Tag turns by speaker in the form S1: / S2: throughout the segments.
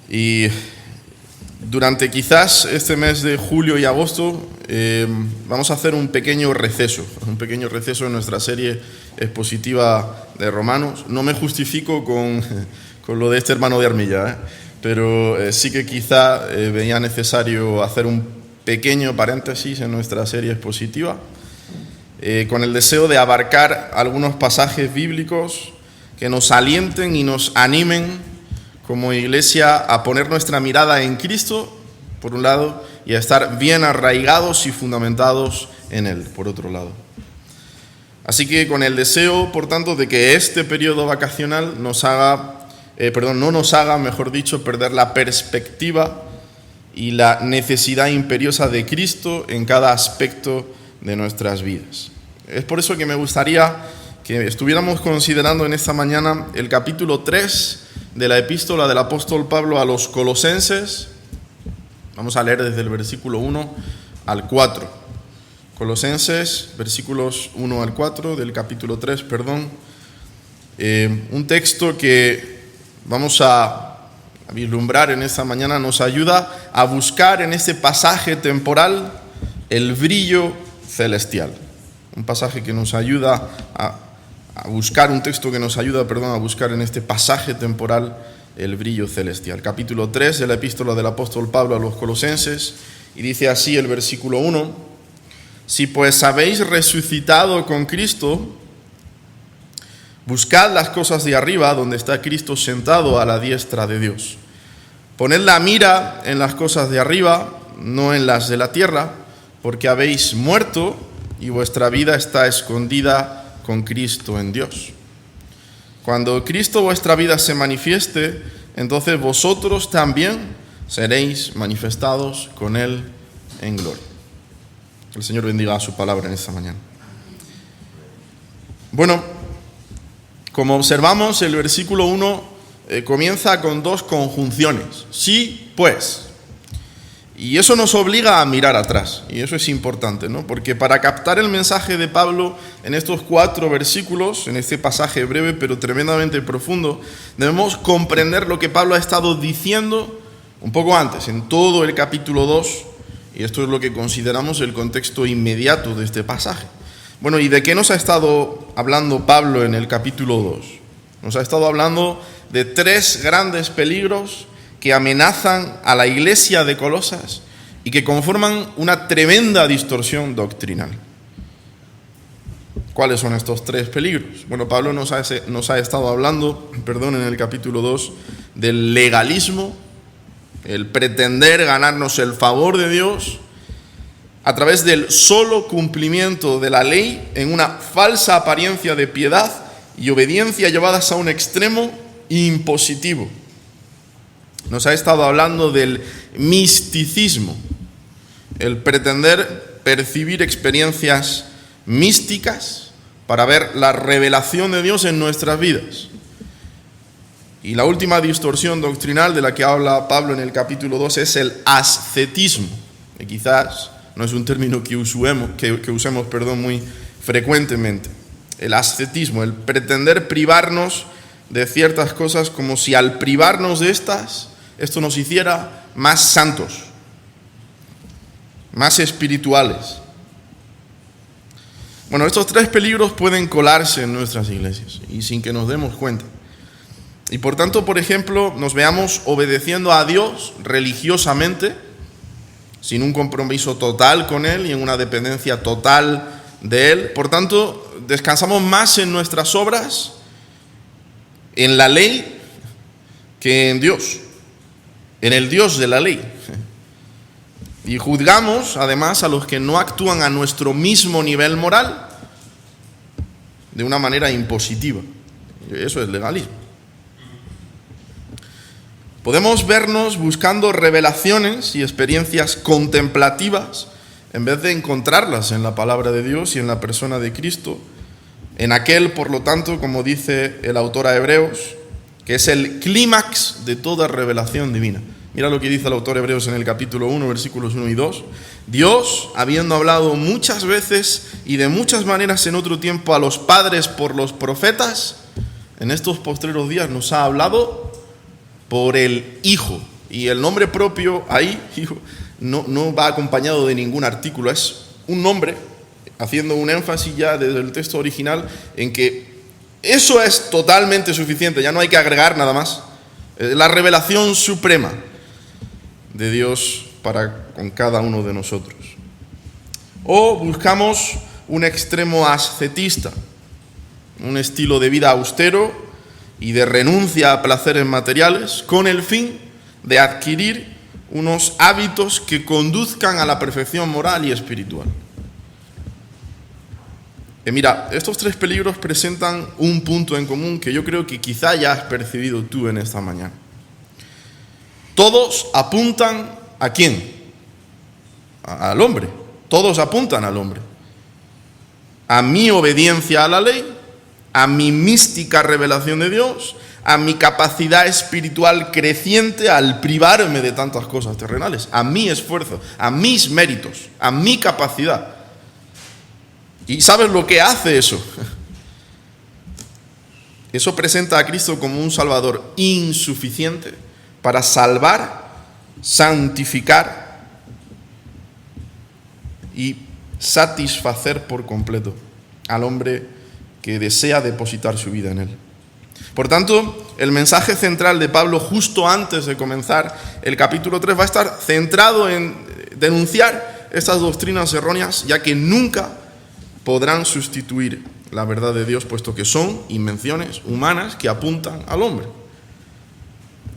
S1: Y durante quizás este mes de julio y agosto vamos a hacer un pequeño receso en nuestra serie expositiva de Romanos. No me justifico con lo de este hermano de Armilla, pero sí que quizá veía necesario hacer un pequeño paréntesis en nuestra serie expositiva, con el deseo de abarcar algunos pasajes bíblicos que nos alienten y nos animen como iglesia a poner nuestra mirada en Cristo, por un lado, y a estar bien arraigados y fundamentados en Él, por otro lado. Así que con el deseo, por tanto, de que este periodo vacacional no nos haga, mejor dicho, perder la perspectiva y la necesidad imperiosa de Cristo en cada aspecto de nuestras vidas. Es por eso que me gustaría que estuviéramos considerando en esta mañana el capítulo 3 de la epístola del apóstol Pablo a los Colosenses. Vamos a leer desde el versículo 1 al 4. Colosenses, versículos 1 al 4 del capítulo 3, un texto que vamos a vislumbrar en esta mañana nos ayuda a buscar en este pasaje temporal el brillo celestial. Un pasaje que nos ayuda a buscar, un texto que nos ayuda, a buscar en este pasaje temporal el brillo celestial. Capítulo 3 de la epístola del apóstol Pablo a los Colosenses, y dice así el versículo 1: Si pues habéis resucitado con Cristo, buscad las cosas de arriba, donde está Cristo sentado a la diestra de Dios. Poned la mira en las cosas de arriba, no en las de la tierra, porque habéis muerto y vuestra vida está escondida con Cristo en Dios. Cuando Cristo vuestra vida se manifieste, entonces vosotros también seréis manifestados con Él en gloria. Que el Señor bendiga su palabra en esta mañana. Bueno, como observamos, el versículo 1 comienza con dos conjunciones. Sí, pues. Y eso nos obliga a mirar atrás, y eso es importante, ¿no? Porque para captar el mensaje de Pablo en estos 4 versículos, en este pasaje breve pero tremendamente profundo, debemos comprender lo que Pablo ha estado diciendo un poco antes, en todo el capítulo 2, y esto es lo que consideramos el contexto inmediato de este pasaje. Bueno, ¿y de qué nos ha estado hablando Pablo en el capítulo 2? Nos ha estado hablando de 3 grandes peligros que amenazan a la iglesia de Colosas y que conforman una tremenda distorsión doctrinal. ¿Cuáles son estos 3 peligros? Bueno, Pablo nos ha estado hablando, en el capítulo 2, del legalismo, el pretender ganarnos el favor de Dios a través del solo cumplimiento de la ley en una falsa apariencia de piedad y obediencia llevadas a un extremo impositivo. Nos ha estado hablando del misticismo, el pretender percibir experiencias místicas para ver la revelación de Dios en nuestras vidas. Y la última distorsión doctrinal de la que habla Pablo en el capítulo 2 es el ascetismo, que quizás no es un término que usemos muy frecuentemente. El ascetismo, el pretender privarnos de ciertas cosas como si al privarnos de estas, esto nos hiciera más santos, más espirituales. Bueno, estos 3 peligros pueden colarse en nuestras iglesias y sin que nos demos cuenta. Y por tanto, por ejemplo, nos veamos obedeciendo a Dios religiosamente, sin un compromiso total con Él y en una dependencia total de Él. Por tanto, descansamos más en nuestras obras, en la ley, que en Dios, en el Dios de la ley. Y juzgamos, además, a los que no actúan a nuestro mismo nivel moral de una manera impositiva. Eso es legalismo. Podemos vernos buscando revelaciones y experiencias contemplativas en vez de encontrarlas en la palabra de Dios y en la persona de Cristo, en aquel, por lo tanto, como dice el autor a Hebreos, que es el clímax de toda revelación divina. Mira lo que dice el autor a Hebreos en el capítulo 1, versículos 1 y 2. Dios, habiendo hablado muchas veces y de muchas maneras en otro tiempo a los padres por los profetas, en estos postreros días nos ha hablado por el Hijo, Y el nombre propio ahí no va acompañado de ningún artículo, es un nombre, haciendo un énfasis ya desde el texto original en que eso es totalmente suficiente, ya no hay que agregar nada más. La revelación suprema de Dios para con cada uno de nosotros. O buscamos un extremo ascetista, un estilo de vida austero y de renuncia a placeres materiales con el fin de adquirir unos hábitos que conduzcan a la perfección moral y espiritual. Mira, estos tres peligros presentan un punto en común que yo creo que quizá ya has percibido tú en esta mañana. Todos apuntan ¿a quién? Al hombre. Todos apuntan al hombre. A mi obediencia a la ley, a mi mística revelación de Dios, a mi capacidad espiritual creciente al privarme de tantas cosas terrenales, a mi esfuerzo, a mis méritos, a mi capacidad. ¿Y sabes lo que hace eso? Eso presenta a Cristo como un Salvador insuficiente para salvar, santificar y satisfacer por completo al hombre que desea depositar su vida en él. Por tanto, el mensaje central de Pablo justo antes de comenzar el capítulo 3 va a estar centrado en denunciar estas doctrinas erróneas, ya que nunca podrán sustituir la verdad de Dios, puesto que son invenciones humanas que apuntan al hombre.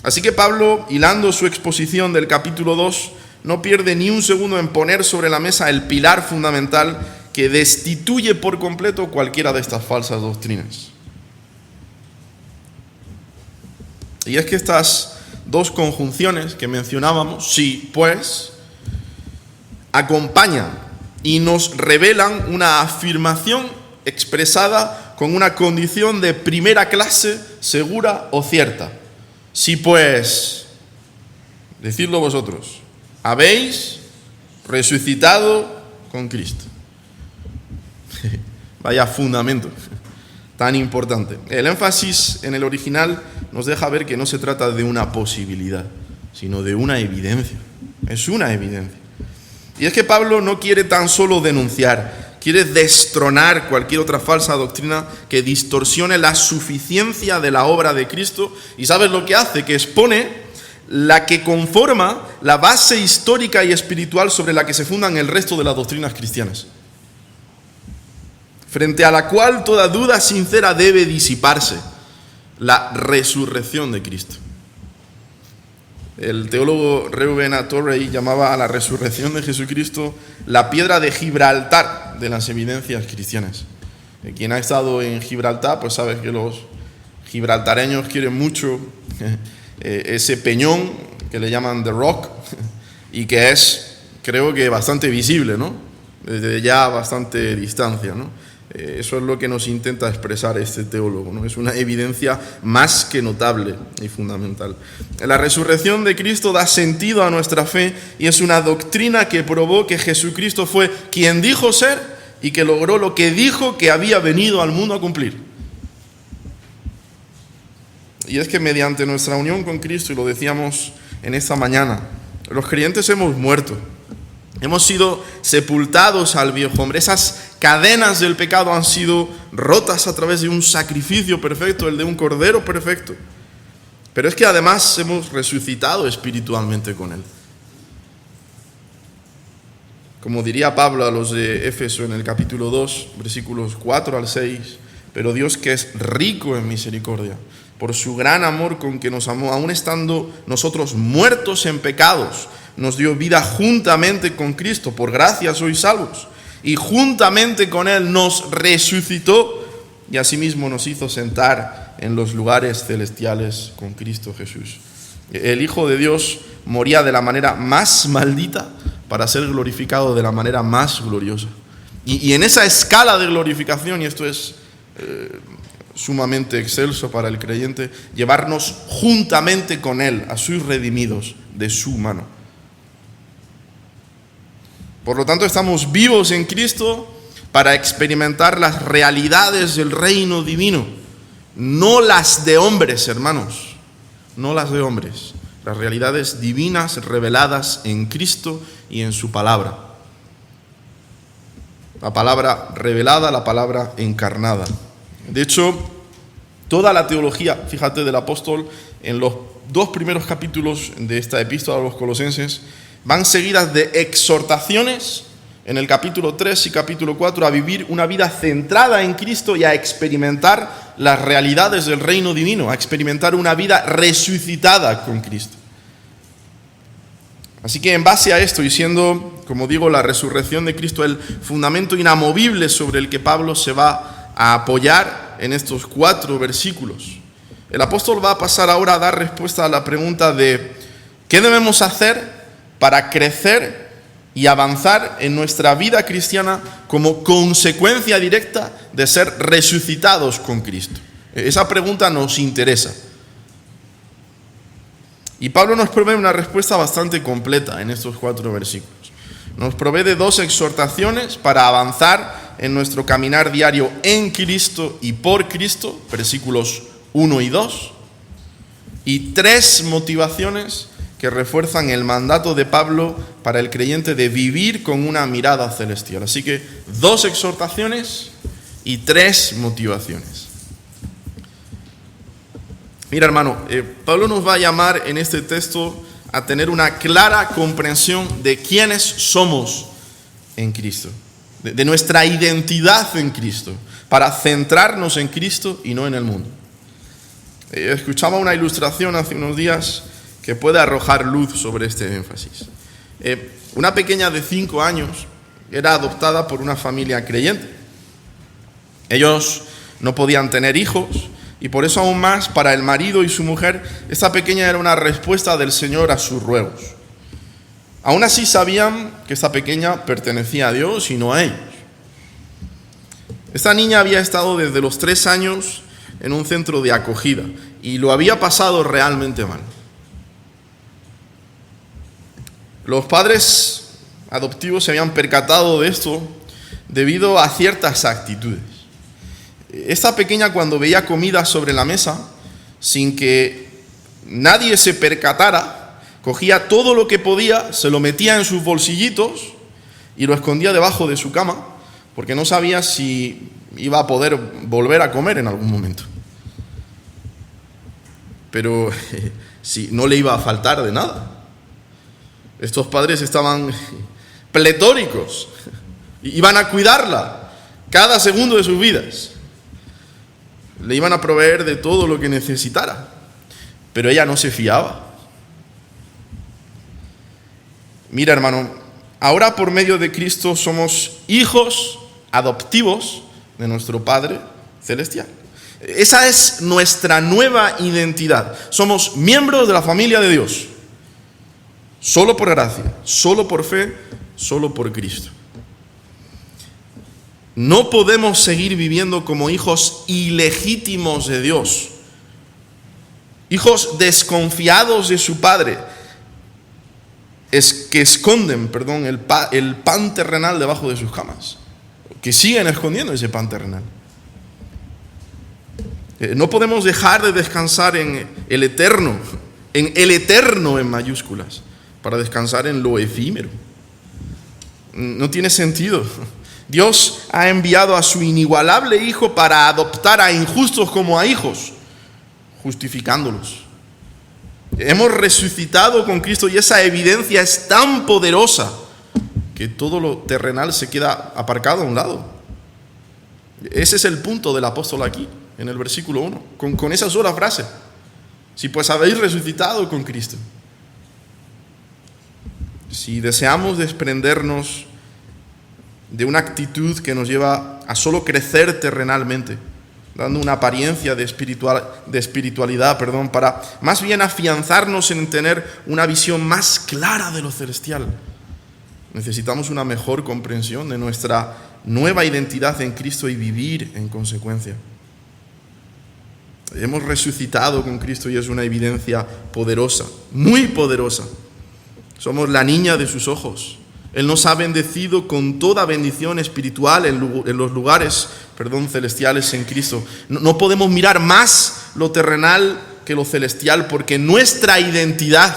S1: Así que Pablo, hilando su exposición del capítulo 2, no pierde ni un segundo en poner sobre la mesa el pilar fundamental que destituye por completo cualquiera de estas falsas doctrinas. Y es que estas dos conjunciones que mencionábamos, sí, pues, acompañan y nos revelan una afirmación expresada con una condición de primera clase, segura o cierta. Sí, pues, decidlo vosotros, habéis resucitado con Cristo. Vaya fundamento tan importante. El énfasis en el original nos deja ver que no se trata de una posibilidad, sino de una evidencia. Es una evidencia. Y es que Pablo no quiere tan solo denunciar, quiere destronar cualquier otra falsa doctrina que distorsione la suficiencia de la obra de Cristo. ¿Y sabes lo que hace? Que expone la que conforma la base histórica y espiritual sobre la que se fundan el resto de las doctrinas cristianas, frente a la cual toda duda sincera debe disiparse: la resurrección de Cristo. El teólogo Reuben A. Torrey llamaba a la resurrección de Jesucristo la piedra de Gibraltar de las evidencias cristianas. Quien ha estado en Gibraltar, pues sabe que los gibraltareños quieren mucho ese peñón que le llaman The Rock y que es, creo que, bastante visible, ¿no? Desde ya bastante distancia, ¿no? Eso es lo que nos intenta expresar este teólogo, ¿no? Es una evidencia más que notable y fundamental. La resurrección de Cristo da sentido a nuestra fe y es una doctrina que probó que Jesucristo fue quien dijo ser y que logró lo que dijo que había venido al mundo a cumplir. Y es que mediante nuestra unión con Cristo, y lo decíamos en esta mañana, los creyentes hemos muerto. Hemos sido sepultados al viejo hombre. Esas cadenas del pecado han sido rotas a través de un sacrificio perfecto, el de un cordero perfecto. Pero es que además hemos resucitado espiritualmente con él. Como diría Pablo a los de Éfeso en el capítulo 2, versículos 4 al 6, pero Dios, que es rico en misericordia, por su gran amor con que nos amó, aun estando nosotros muertos en pecados, nos dio vida juntamente con Cristo. Por gracia sois salvos. Y juntamente con Él nos resucitó y asimismo nos hizo sentar en los lugares celestiales con Cristo Jesús. El Hijo de Dios moría de la manera más maldita para ser glorificado de la manera más gloriosa. Y en esa escala de glorificación, y esto es sumamente excelso para el creyente, llevarnos juntamente con Él a sus redimidos de su mano. Por lo tanto, estamos vivos en Cristo para experimentar las realidades del reino divino, no las de hombres, hermanos, no las de hombres. las realidades divinas reveladas en Cristo y en su palabra. La palabra revelada, la palabra encarnada. De hecho, toda la teología, fíjate, del apóstol, en los 2 primeros capítulos de esta epístola a los Colosenses, van seguidas de exhortaciones, en el capítulo 3 y capítulo 4, a vivir una vida centrada en Cristo y a experimentar las realidades del reino divino, a experimentar una vida resucitada con Cristo. Así que en base a esto, y siendo, como digo, la resurrección de Cristo el fundamento inamovible sobre el que Pablo se va a apoyar en estos 4 versículos, el apóstol va a pasar ahora a dar respuesta a la pregunta de ¿qué debemos hacer para crecer y avanzar en nuestra vida cristiana como consecuencia directa de ser resucitados con Cristo? Esa pregunta nos interesa. Y Pablo nos provee una respuesta bastante completa en estos 4 versículos. Nos provee de 2 exhortaciones para avanzar en nuestro caminar diario en Cristo y por Cristo, versículos 1 y 2, y 3 motivaciones que refuerzan el mandato de Pablo para el creyente de vivir con una mirada celestial. Así que 2 exhortaciones y 3 motivaciones. Mira, hermano, Pablo nos va a llamar en este texto a tener una clara comprensión de quiénes somos en Cristo, de nuestra identidad en Cristo, para centrarnos en Cristo y no en el mundo. Escuchaba una ilustración hace unos días que puede arrojar luz sobre este énfasis. Una pequeña de 5 años era adoptada por una familia creyente. Ellos no podían tener hijos y por eso aún más para el marido y su mujer esta pequeña era una respuesta del Señor a sus ruegos. Aún así sabían que esta pequeña pertenecía a Dios y no a ellos. Esta niña había estado desde los 3 años en un centro de acogida y lo había pasado realmente mal. Los padres adoptivos se habían percatado de esto debido a ciertas actitudes. Esta pequeña, cuando veía comida sobre la mesa, sin que nadie se percatara, cogía todo lo que podía, se lo metía en sus bolsillitos y lo escondía debajo de su cama, porque no sabía si iba a poder volver a comer en algún momento. Pero si no le iba a faltar de nada. Estos padres estaban pletóricos, iban a cuidarla cada segundo de sus vidas. Le iban a proveer de todo lo que necesitara, pero ella no se fiaba. Mira, hermano, ahora por medio de Cristo somos hijos adoptivos de nuestro Padre Celestial. Esa es nuestra nueva identidad. Somos miembros de la familia de Dios. Solo por gracia, solo por fe, solo por Cristo. No podemos seguir viviendo como hijos ilegítimos de Dios, hijos desconfiados de su Padre, que esconden, el pan terrenal debajo de sus camas, que siguen escondiendo ese pan terrenal. No podemos dejar de descansar en el eterno en mayúsculas, para descansar en lo efímero. No tiene sentido. Dios ha enviado a su inigualable Hijo para adoptar a injustos como a hijos, justificándolos. Hemos resucitado con Cristo y esa evidencia es tan poderosa que todo lo terrenal se queda aparcado a un lado. Ese es el punto del apóstol aquí, en el versículo 1, con esa sola frase. Si pues habéis resucitado con Cristo. Si deseamos desprendernos de una actitud que nos lleva a solo crecer terrenalmente, dando una apariencia de espiritualidad, para más bien afianzarnos en tener una visión más clara de lo celestial, necesitamos una mejor comprensión de nuestra nueva identidad en Cristo y vivir en consecuencia. Hemos resucitado con Cristo y es una evidencia poderosa, muy poderosa. Somos la niña de sus ojos. Él nos ha bendecido con toda bendición espiritual en los lugares celestiales en Cristo. No podemos mirar más lo terrenal que lo celestial, porque nuestra identidad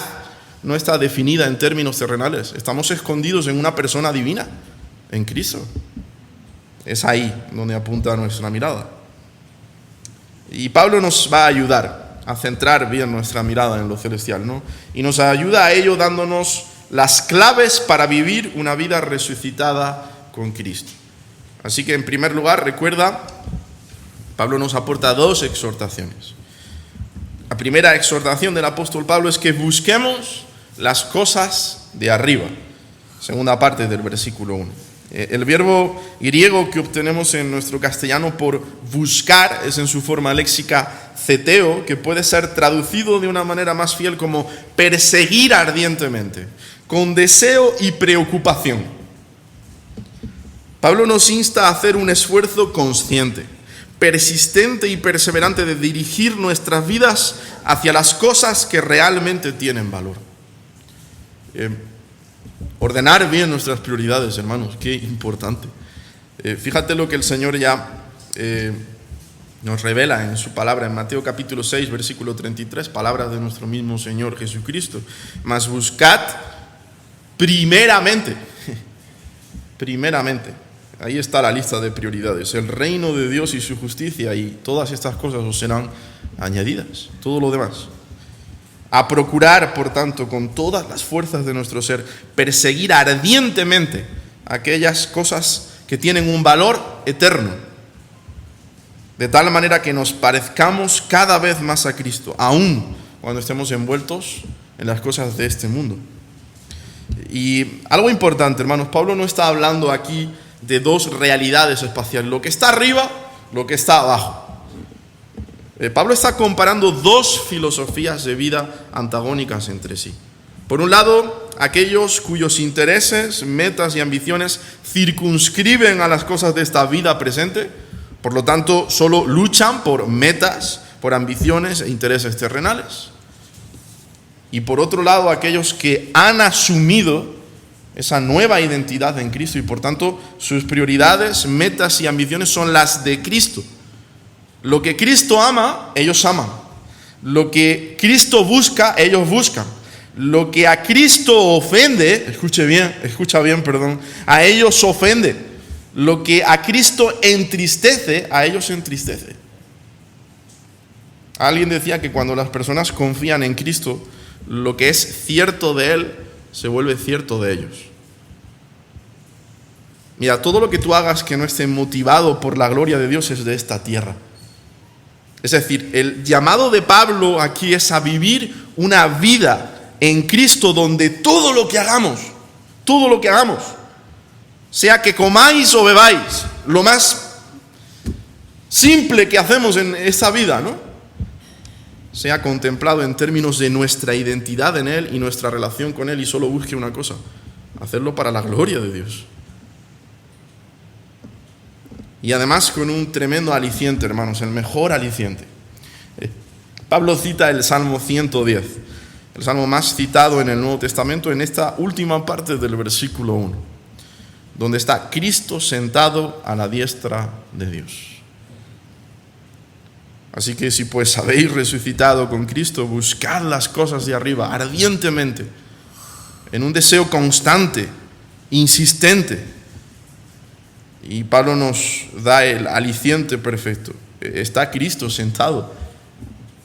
S1: no está definida en términos terrenales. Estamos escondidos en una persona divina, en Cristo. Es ahí donde apunta nuestra mirada. Y Pablo nos va a ayudar a centrar bien nuestra mirada en lo celestial, ¿no? Y nos ayuda a ello dándonos las claves para vivir una vida resucitada con Cristo. Así que en primer lugar, recuerda, Pablo nos aporta dos exhortaciones. La primera exhortación del apóstol Pablo es que busquemos las cosas de arriba. Segunda parte del versículo 1. El verbo griego que obtenemos en nuestro castellano por buscar es en su forma léxica zeteo, que puede ser traducido de una manera más fiel como perseguir ardientemente, con deseo y preocupación. Pablo nos insta a hacer un esfuerzo consciente, persistente y perseverante de dirigir nuestras vidas hacia las cosas que realmente tienen valor. Ordenar bien nuestras prioridades, hermanos, qué importante. Fíjate lo que el Señor ya nos revela en su palabra, en Mateo capítulo 6, versículo 33, palabras de nuestro mismo Señor Jesucristo. Mas buscad primeramente, ahí está la lista de prioridades, el reino de Dios y su justicia, y todas estas cosas os serán añadidas, todo lo demás. A procurar, por tanto, con todas las fuerzas de nuestro ser, perseguir ardientemente aquellas cosas que tienen un valor eterno, de tal manera que nos parezcamos cada vez más a Cristo, aun cuando estemos envueltos en las cosas de este mundo. Y algo importante, hermanos, Pablo no está hablando aquí de dos realidades espaciales, lo que está arriba, lo que está abajo. Pablo está comparando dos filosofías de vida antagónicas entre sí. Por un lado, aquellos cuyos intereses, metas y ambiciones circunscriben a las cosas de esta vida presente, por lo tanto, solo luchan por metas, por ambiciones e intereses terrenales. Y por otro lado, aquellos que han asumido esa nueva identidad en Cristo y por tanto sus prioridades, metas y ambiciones son las de Cristo. Lo que Cristo ama, ellos aman. Lo que Cristo busca, ellos buscan. Lo que a Cristo ofende, escucha bien, a ellos ofende. Lo que a Cristo entristece, a ellos entristece. Alguien decía que cuando las personas confían en Cristo, lo que es cierto de Él se vuelve cierto de ellos. Mira, todo lo que tú hagas que no esté motivado por la gloria de Dios es de esta tierra. Es decir, el llamado de Pablo aquí es a vivir una vida en Cristo donde todo lo que hagamos, sea que comáis o bebáis, lo más simple que hacemos en esta vida, ¿no?, sea contemplado en términos de nuestra identidad en Él y nuestra relación con Él, y solo busque una cosa: hacerlo para la gloria de Dios. Y además con un tremendo aliciente, hermanos, el mejor aliciente. Pablo cita el Salmo 110, el salmo más citado en el Nuevo Testamento, en esta última parte del versículo 1, donde está Cristo sentado a la diestra de Dios. Así que si pues habéis resucitado con Cristo, buscad las cosas de arriba ardientemente, en un deseo constante, insistente. Y Pablo nos da el aliciente perfecto. Está Cristo sentado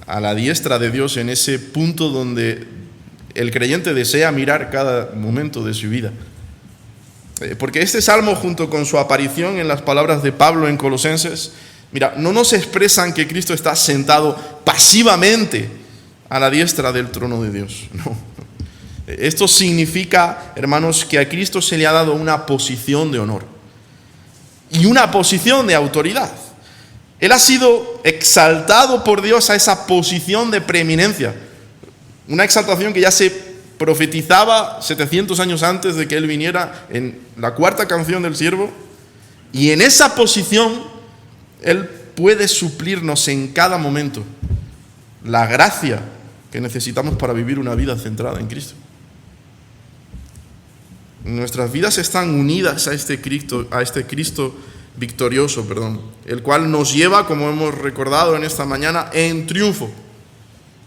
S1: a la diestra de Dios en ese punto donde el creyente desea mirar cada momento de su vida. Porque este salmo, junto con su aparición en las palabras de Pablo en Colosenses, mira, no nos expresan que Cristo está sentado pasivamente a la diestra del trono de Dios. No. Esto significa, hermanos, que a Cristo se le ha dado una posición de honor y una posición de autoridad. Él ha sido exaltado por Dios a esa posición de preeminencia. Una exaltación que ya se profetizaba 700 años antes de que Él viniera en la cuarta canción del siervo. Y en esa posición Él puede suplirnos en cada momento la gracia que necesitamos para vivir una vida centrada en Cristo. Nuestras vidas están unidas a este Cristo victorioso, el cual nos lleva, como hemos recordado en esta mañana, en triunfo.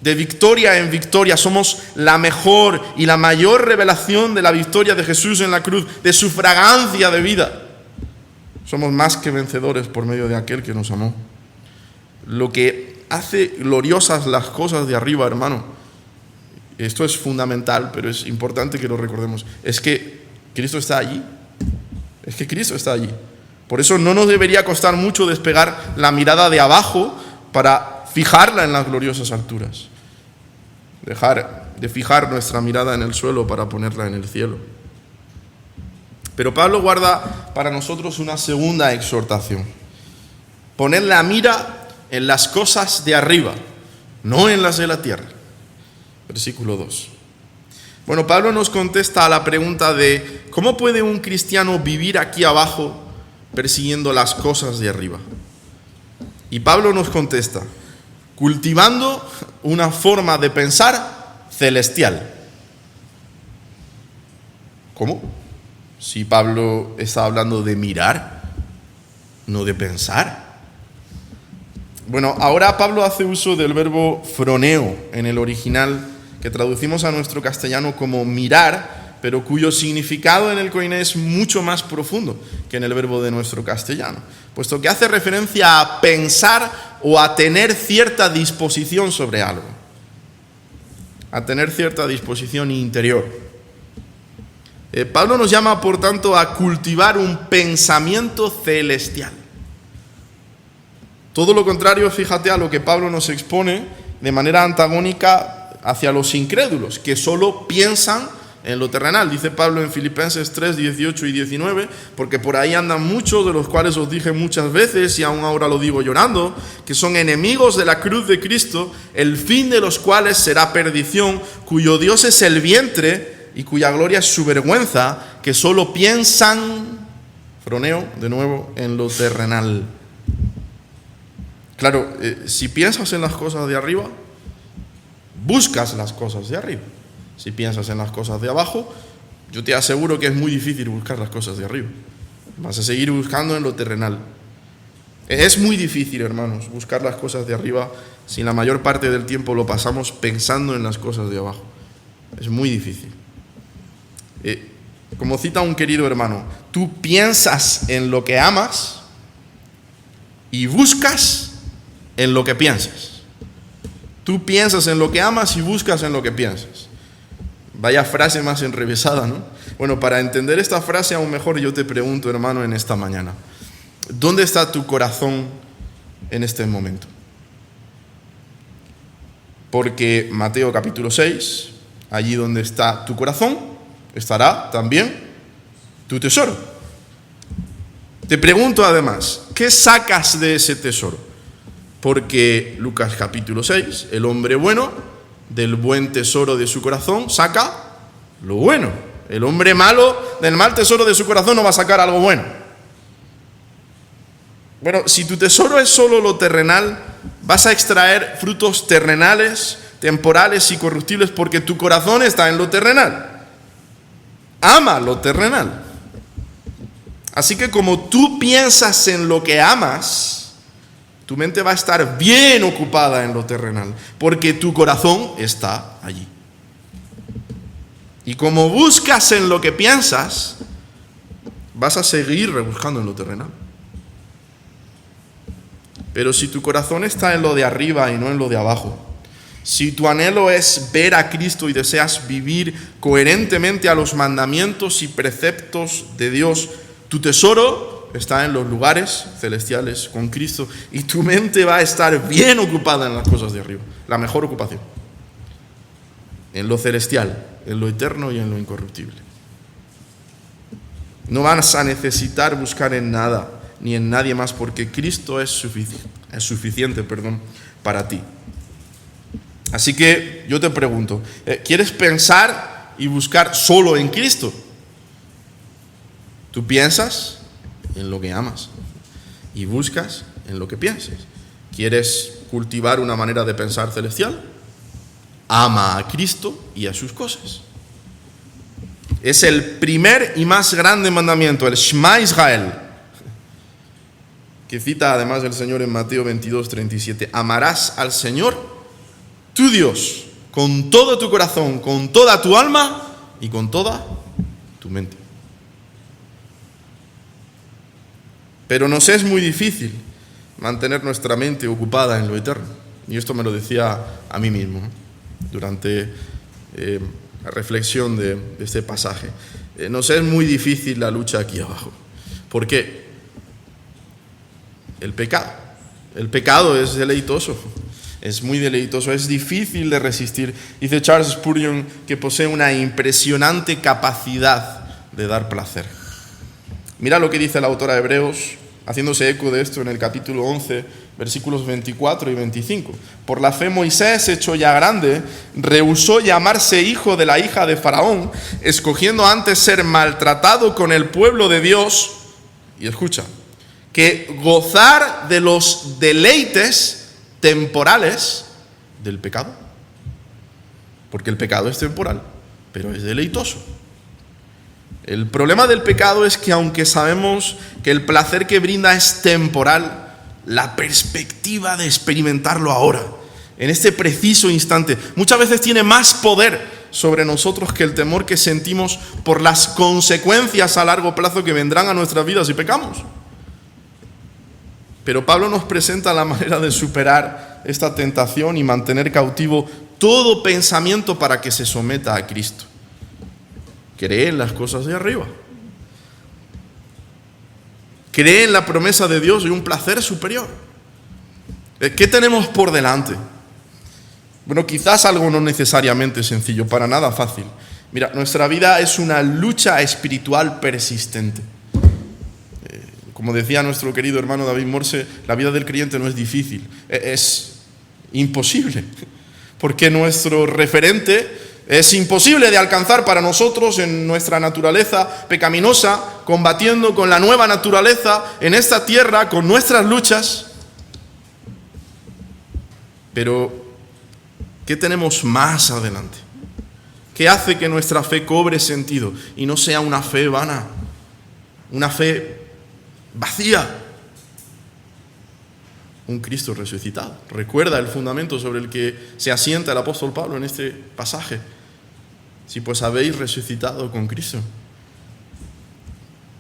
S1: de victoria en victoria. Somos la mejor y la mayor revelación de la victoria de Jesús en la cruz, de su fragancia de vida. Somos más que vencedores por medio de aquel que nos amó. Lo que hace gloriosas las cosas de arriba, hermano, esto es fundamental, pero es importante que lo recordemos, es que Cristo está allí. Es que Cristo está allí. Por eso no nos debería costar mucho despegar la mirada de abajo para fijarla en las gloriosas alturas. Dejar de fijar nuestra mirada en el suelo para ponerla en el cielo. Pero Pablo guarda para nosotros una segunda exhortación. Poner la mira en las cosas de arriba, no en las de la tierra. Versículo 2. Bueno, Pablo nos contesta a la pregunta de ¿cómo puede un cristiano vivir aquí abajo persiguiendo las cosas de arriba? Y Pablo nos contesta, cultivando una forma de pensar celestial. ¿Cómo? Si Pablo está hablando de mirar, no de pensar. Bueno, ahora Pablo hace uso del verbo froneo en el original, que traducimos a nuestro castellano como mirar, pero cuyo significado en el koiné es mucho más profundo que en el verbo de nuestro castellano, puesto que hace referencia a pensar o a tener cierta disposición sobre algo, a tener cierta disposición interior. Pablo nos llama, por tanto, a cultivar un pensamiento celestial. Todo lo contrario, fíjate, a lo que Pablo nos expone de manera antagónica hacia los incrédulos, que solo piensan en lo terrenal. Dice Pablo en Filipenses 3, 18 y 19, porque por ahí andan muchos, de los cuales os dije muchas veces, y aún ahora lo digo llorando, que son enemigos de la cruz de Cristo, el fin de los cuales será perdición, cuyo Dios es el vientre y cuya gloria es su vergüenza, que solo piensan, froneo, de nuevo, en lo terrenal. Claro, si piensas en las cosas de arriba, buscas las cosas de arriba. Si piensas en las cosas de abajo, yo te aseguro que es muy difícil buscar las cosas de arriba. Vas a seguir buscando en lo terrenal. Es muy difícil, hermanos, buscar las cosas de arriba si la mayor parte del tiempo lo pasamos pensando en las cosas de abajo. Es muy difícil. Como cita un querido hermano, tú piensas en lo que amas y buscas en lo que piensas. Tú piensas en lo que amas y buscas en lo que piensas. Vaya frase más enrevesada, ¿no? Bueno, para entender esta frase aún mejor, yo te pregunto, hermano, en esta mañana, ¿dónde está tu corazón en este momento? Porque Mateo capítulo 6, allí donde está tu corazón, estará también tu tesoro. Te pregunto además, ¿qué sacas de ese tesoro? Porque Lucas capítulo 6, el hombre bueno, del buen tesoro de su corazón, saca lo bueno. El hombre malo, del mal tesoro de su corazón, no va a sacar algo bueno. Bueno, si tu tesoro es solo lo terrenal, vas a extraer frutos terrenales, temporales y corruptibles, porque tu corazón está en lo terrenal. Ama lo terrenal. Así que como tú piensas en lo que amas, tu mente va a estar bien ocupada en lo terrenal, porque tu corazón está allí. Y como buscas en lo que piensas, vas a seguir rebuscando en lo terrenal. Pero si tu corazón está en lo de arriba y no en lo de abajo, si tu anhelo es ver a Cristo y deseas vivir coherentemente a los mandamientos y preceptos de Dios, tu tesoro está en los lugares celestiales con Cristo y tu mente va a estar bien ocupada en las cosas de arriba, la mejor ocupación, en lo celestial, en lo eterno y en lo incorruptible. No vas a necesitar buscar en nada ni en nadie más, porque Cristo es suficiente para ti. Así que yo te pregunto, ¿quieres pensar y buscar solo en Cristo? Tú piensas en lo que amas y buscas en lo que pienses. ¿Quieres cultivar una manera de pensar celestial? Ama a Cristo y a sus cosas. Es el primer y más grande mandamiento, el Shema Israel, que cita además el Señor en Mateo 22, 37. Amarás al Señor tu Dios, con todo tu corazón, con toda tu alma y con toda tu mente. Pero nos es muy difícil mantener nuestra mente ocupada en lo eterno. Y esto me lo decía a mí mismo, ¿no?, durante la reflexión de este pasaje. Nos es muy difícil la lucha aquí abajo. ¿Por qué? El pecado. El pecado es deleitoso. Es muy deleitoso, es difícil de resistir. Dice Charles Spurgeon que posee una impresionante capacidad de dar placer. Mira lo que dice la autora de Hebreos, haciéndose eco de esto en el capítulo 11, versículos 24 y 25. Por la fe Moisés, hecho ya grande, rehusó llamarse hijo de la hija de Faraón, escogiendo antes ser maltratado con el pueblo de Dios, y escucha, que gozar de los deleites temporales del pecado. Porque el pecado es temporal, pero es deleitoso. El problema del pecado es que aunque sabemos que el placer que brinda es temporal, la perspectiva de experimentarlo ahora, en este preciso instante, muchas veces tiene más poder sobre nosotros que el temor que sentimos por las consecuencias a largo plazo que vendrán a nuestras vidas si pecamos. Pero Pablo nos presenta la manera de superar esta tentación y mantener cautivo todo pensamiento para que se someta a Cristo. Cree en las cosas de arriba. Cree en la promesa de Dios y un placer superior. ¿Qué tenemos por delante? Bueno, quizás algo no necesariamente sencillo, para nada fácil. Mira, nuestra vida es una lucha espiritual persistente. Como decía nuestro querido hermano David Morse, la vida del creyente no es difícil, es imposible, porque nuestro referente es imposible de alcanzar para nosotros en nuestra naturaleza pecaminosa, combatiendo con la nueva naturaleza en esta tierra con nuestras luchas. Pero, ¿qué tenemos más adelante? ¿Qué hace que nuestra fe cobre sentido y no sea una fe vana, una fe vacía? Un Cristo resucitado. Recuerda el fundamento sobre el que se asienta el apóstol Pablo en este pasaje. Si pues habéis resucitado con Cristo.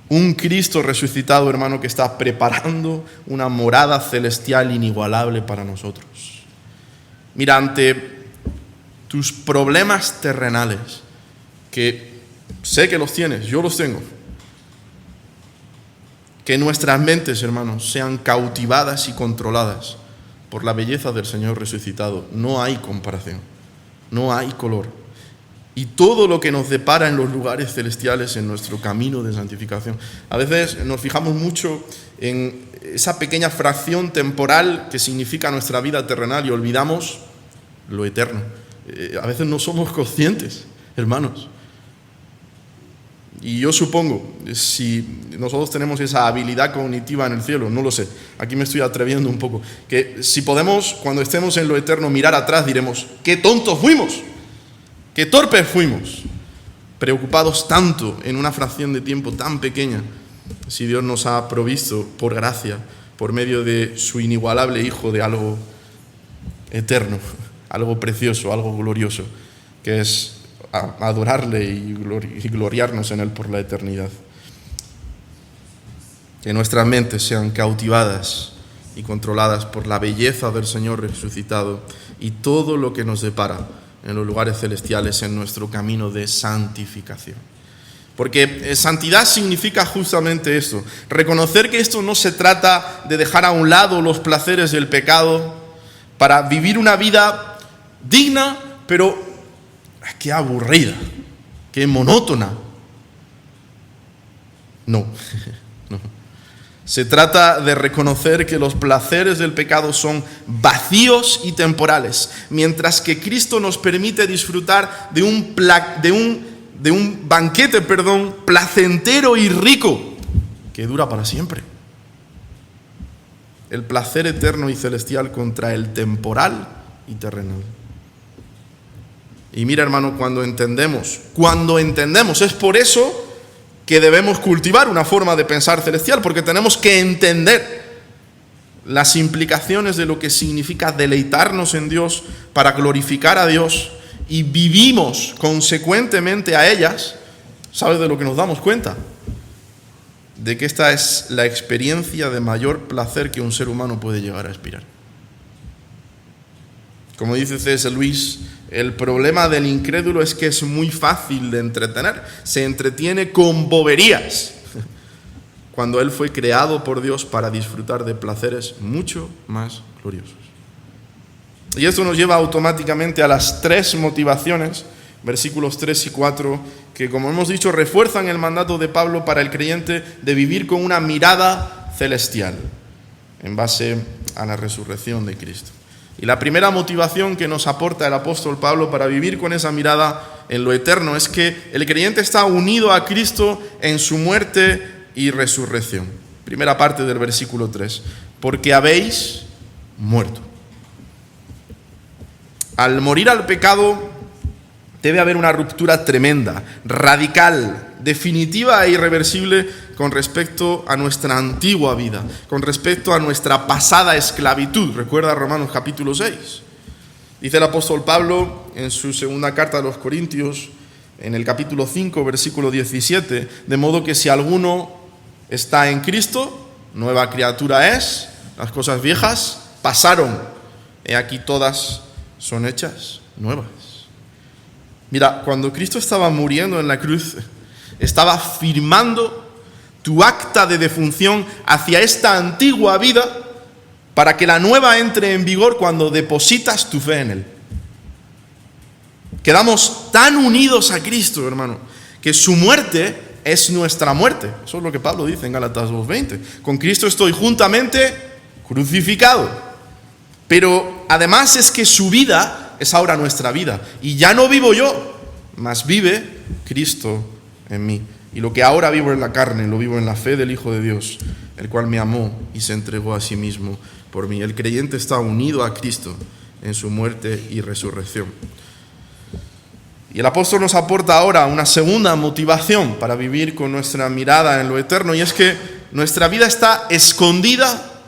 S1: Un Cristo resucitado, hermano, que está preparando una morada celestial inigualable para nosotros. Mira, ante tus problemas terrenales, que sé que los tienes, yo los tengo, que nuestras mentes, hermanos, sean cautivadas y controladas por la belleza del Señor resucitado. No hay comparación, no hay color. Y todo lo que nos depara en los lugares celestiales en nuestro camino de santificación. A veces nos fijamos mucho en esa pequeña fracción temporal que significa nuestra vida terrenal y olvidamos lo eterno. A veces no somos conscientes, hermanos. Y yo supongo, si nosotros tenemos esa habilidad cognitiva en el cielo, no lo sé, aquí me estoy atreviendo un poco, que si podemos, cuando estemos en lo eterno, mirar atrás, diremos, ¡qué tontos fuimos! ¡Qué torpes fuimos! Preocupados tanto en una fracción de tiempo tan pequeña, si Dios nos ha provisto, por gracia, por medio de su inigualable Hijo, de algo eterno, algo precioso, algo glorioso, que es adorarle y gloriarnos en Él por la eternidad. Que nuestras mentes sean cautivadas y controladas por la belleza del Señor resucitado y todo lo que nos depara en los lugares celestiales en nuestro camino de santificación. Porque santidad significa justamente esto, reconocer que esto no se trata de dejar a un lado los placeres del pecado para vivir una vida digna, pero qué aburrida, qué monótona. No, no. Se trata de reconocer que los placeres del pecado son vacíos y temporales, mientras que Cristo nos permite disfrutar de un banquete, placentero y rico, que dura para siempre. El placer eterno y celestial contra el temporal y terrenal. Y mira, hermano, cuando entendemos, es por eso que debemos cultivar una forma de pensar celestial, porque tenemos que entender las implicaciones de lo que significa deleitarnos en Dios para glorificar a Dios y vivimos consecuentemente a ellas, ¿sabes de lo que nos damos cuenta? De que esta es la experiencia de mayor placer que un ser humano puede llegar a aspirar. Como dice C.S. Lewis, el problema del incrédulo es que es muy fácil de entretener. Se entretiene con boberías, cuando él fue creado por Dios para disfrutar de placeres mucho más gloriosos. Y esto nos lleva automáticamente a las 3 motivaciones, versículos 3 y 4, que, como hemos dicho, refuerzan el mandato de Pablo para el creyente de vivir con una mirada celestial, en base a la resurrección de Cristo. Y la primera motivación que nos aporta el apóstol Pablo para vivir con esa mirada en lo eterno es que el creyente está unido a Cristo en su muerte y resurrección. Primera parte del versículo 3. Porque habéis muerto. Al morir al pecado debe haber una ruptura tremenda, radical, definitiva e irreversible con respecto a nuestra antigua vida, con respecto a nuestra pasada esclavitud. Recuerda Romanos capítulo 6. Dice el apóstol Pablo en su segunda carta a los Corintios, en el capítulo 5, versículo 17, de modo que si alguno está en Cristo, nueva criatura es, las cosas viejas pasaron, he aquí todas son hechas nuevas. Mira, cuando Cristo estaba muriendo en la cruz, estaba firmando tu acta de defunción hacia esta antigua vida para que la nueva entre en vigor cuando depositas tu fe en Él. Quedamos tan unidos a Cristo, hermano, que su muerte es nuestra muerte. Eso es lo que Pablo dice en Gálatas 2:20. Con Cristo estoy juntamente crucificado. Pero además es que su vida es ahora nuestra vida. Y ya no vivo yo, mas vive Cristo en mí. Y lo que ahora vivo en la carne, lo vivo en la fe del Hijo de Dios, el cual me amó y se entregó a sí mismo por mí. El creyente está unido a Cristo en su muerte y resurrección. Y el apóstol nos aporta ahora una segunda motivación para vivir con nuestra mirada en lo eterno, y es que nuestra vida está escondida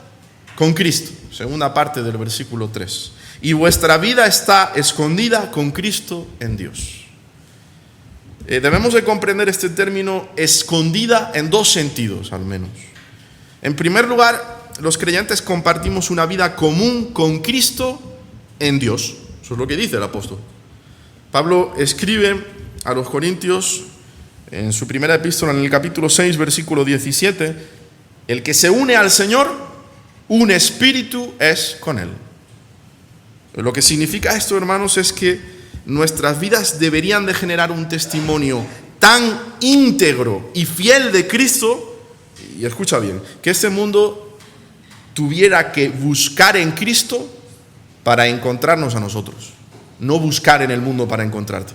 S1: con Cristo. Segunda parte del versículo 3. Y vuestra vida está escondida con Cristo en Dios. Debemos de comprender este término escondida en 2 sentidos, al menos. En primer lugar, los creyentes compartimos una vida común con Cristo en Dios. Eso es lo que dice el apóstol. Pablo escribe a los Corintios en su primera epístola, en el capítulo 6, versículo 17, el que se une al Señor, un espíritu es con Él. Lo que significa esto, hermanos, es que nuestras vidas deberían de generar un testimonio tan íntegro y fiel de Cristo, y escucha bien, que este mundo tuviera que buscar en Cristo para encontrarnos a nosotros. No buscar en el mundo para encontrarte,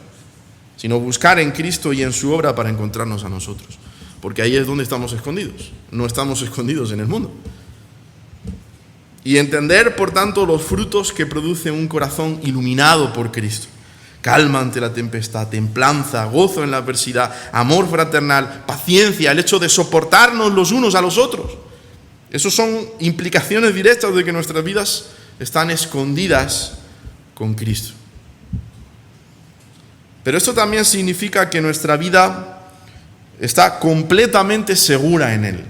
S1: sino buscar en Cristo y en su obra para encontrarnos a nosotros. Porque ahí es donde estamos escondidos. No estamos escondidos en el mundo. Y entender, por tanto, los frutos que produce un corazón iluminado por Cristo. Calma ante la tempestad, templanza, gozo en la adversidad, amor fraternal, paciencia, el hecho de soportarnos los unos a los otros. Esas son implicaciones directas de que nuestras vidas están escondidas con Cristo. Pero esto también significa que nuestra vida está completamente segura en Él.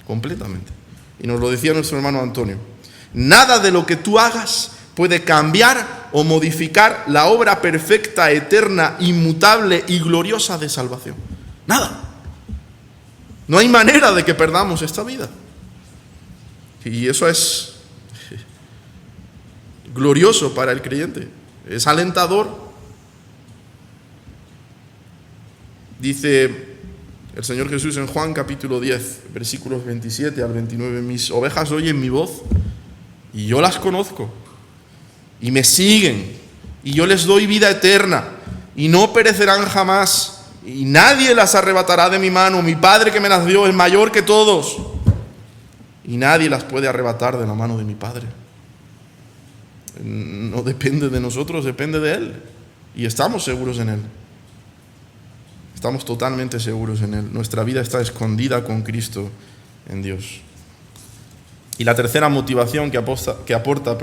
S1: Completamente. Y nos lo decía nuestro hermano Antonio. Nada de lo que tú hagas puede cambiar o modificar la obra perfecta, eterna, inmutable y gloriosa de salvación. Nada. No hay manera de que perdamos esta vida. Y eso es glorioso para el creyente. Es alentador. Dice el Señor Jesús en Juan capítulo 10, versículos 27 al 29, mis ovejas oyen mi voz y yo las conozco y me siguen y yo les doy vida eterna y no perecerán jamás y nadie las arrebatará de mi mano. Mi Padre que me las dio es mayor que todos y nadie las puede arrebatar de la mano de mi Padre. No depende de nosotros, depende de Él y estamos seguros en Él. Estamos totalmente seguros en Él. Nuestra vida está escondida con Cristo en Dios. Y la tercera motivación que aporta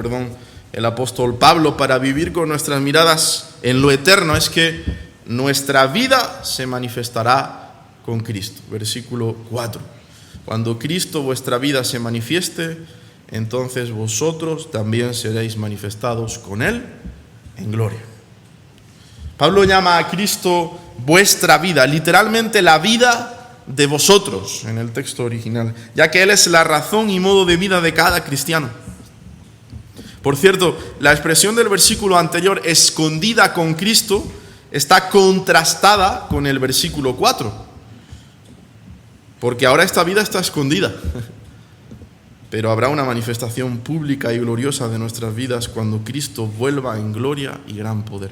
S1: el apóstol Pablo para vivir con nuestras miradas en lo eterno es que nuestra vida se manifestará con Cristo. Versículo 4. Cuando Cristo vuestra vida se manifieste, entonces vosotros también seréis manifestados con Él en gloria. Pablo llama a Cristo vuestra vida, literalmente la vida de vosotros en el texto original, ya que Él es la razón y modo de vida de cada cristiano. Por cierto, la expresión del versículo anterior, escondida con Cristo, está contrastada con el versículo 4, porque ahora esta vida está escondida, pero habrá una manifestación pública y gloriosa de nuestras vidas cuando Cristo vuelva en gloria y gran poder.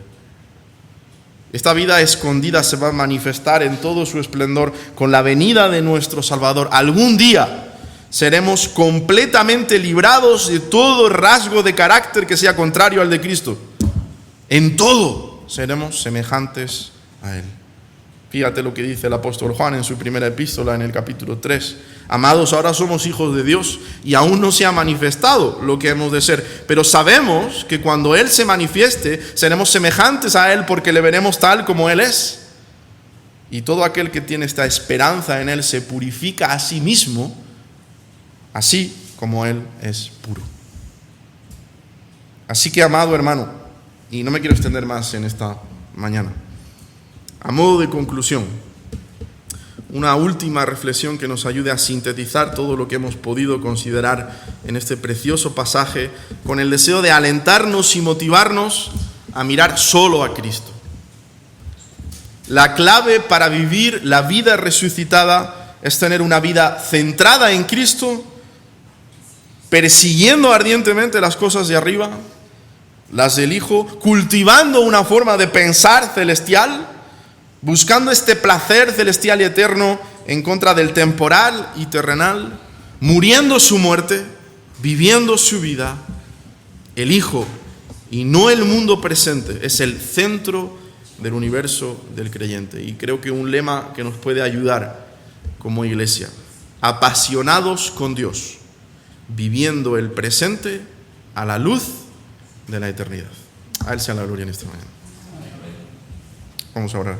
S1: Esta vida escondida se va a manifestar en todo su esplendor con la venida de nuestro Salvador. Algún día seremos completamente librados de todo rasgo de carácter que sea contrario al de Cristo. En todo seremos semejantes a Él. Fíjate lo que dice el apóstol Juan en su primera epístola en el capítulo 3. Amados, ahora somos hijos de Dios y aún no se ha manifestado lo que hemos de ser. Pero sabemos que cuando Él se manifieste, seremos semejantes a Él porque le veremos tal como Él es. Y todo aquel que tiene esta esperanza en Él se purifica a sí mismo, así como Él es puro. Así que, amado hermano, y no me quiero extender más en esta mañana, a modo de conclusión, una última reflexión que nos ayude a sintetizar todo lo que hemos podido considerar en este precioso pasaje, con el deseo de alentarnos y motivarnos a mirar solo a Cristo. La clave para vivir la vida resucitada es tener una vida centrada en Cristo, persiguiendo ardientemente las cosas de arriba, las del Hijo, cultivando una forma de pensar celestial, buscando este placer celestial y eterno en contra del temporal y terrenal, muriendo su muerte, viviendo su vida. El Hijo, y no el mundo presente, es el centro del universo del creyente. Y creo que un lema que nos puede ayudar como iglesia: apasionados con Dios, viviendo el presente a la luz de la eternidad. A Él sea la gloria en esta mañana. Vamos a orar.